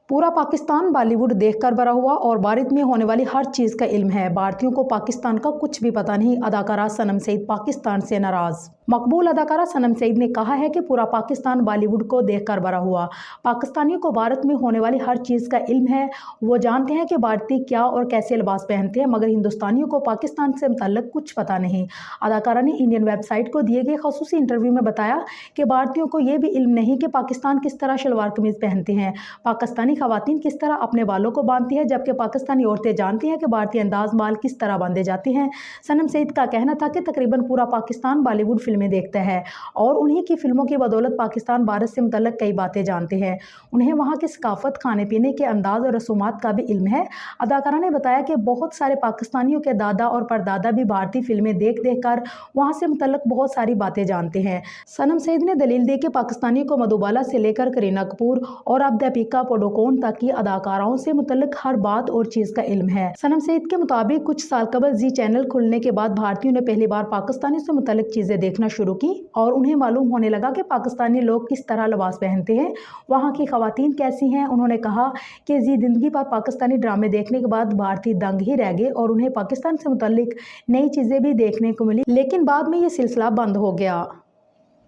पूरा पाकिस्तान बॉलीवुड देखकर भरा हुआ और भारत में होने वाली हर चीज़ का इल्म है। भारतीयों को पाकिस्तान का कुछ भी पता नहीं। अदाकारा सनम सईद पाकिस्तान से नाराज। मकबूल अदाकारा सनम सईद ने कहा है कि पूरा पाकिस्तान बॉलीवुड को देखकर भरा हुआ। पाकिस्तानियों को भारत में होने वाली हर चीज़ का इल्म है। वो जानते हैं कि भारतीय क्या और कैसे लिबास पहनते हैं, मगर हिंदुस्तानियों को पाकिस्तान से मुतल्लिक कुछ पता नहीं। अदाकारा ने इंडियन वेबसाइट को दिए गए खसूसी इंटरव्यू में बताया कि भारतीयों को ये भी इल्म नहीं कि पाकिस्तान किस तरह शलवार कमीज पहनते हैं, पाकिस्तानी खवातीन किस तरह अपने बालों को बांधती है, जबकि पाकिस्तानी औरतें जानती हैं कि भारतीय अंदाज बाल किस तरह बांधे जाते हैं। सनम सईद का कहना था कि तकरीबन पूरा पाकिस्तान बॉलीवुड फिल्में देखता है और उन्हीं की फिल्मों की बदौलत पाकिस्तान भारत से मुतल्लिक कई बातें जानते हैं। उन्हें वहाँ की सकाफत, खाने पीने के अंदाज और रसूमात का भी इल्म है। अदाकारा ने बताया कि बहुत सारे पाकिस्तानियों के दादा और परदादा भी भारतीय फिल्में देख देख कर वहाँ से मुतल्लिक बहुत सारी बातें जानते हैं। सनम सईद ने दलील दी कि पाकिस्तानियों को मधुबाला से लेकर करीना कपूर और अब दीपिका पादुकोण तक की अदाकाराओं से मुतल्लिक हर बात और चीज का इल्म है। सनम सईद के मुताबिक कुछ साल कबल जी चैनल खुलने के बाद भारतीयों ने पहली बार पाकिस्तानी से मुतल्लिक चीजें देखना शुरू की और उन्हें मालूम होने लगा कि पाकिस्तानी लोग किस तरह लिबास पहनते हैं, वहाँ की खवातीन कैसी हैं। उन्होंने कहा कि जी जिंदगी पर पाकिस्तानी ड्रामे देखने के बाद भारतीय दंग ही रह गए और उन्हें पाकिस्तान से मुतल्लिक नई चीजें भी देखने को मिली, लेकिन बाद में ये सिलसिला बंद हो गया।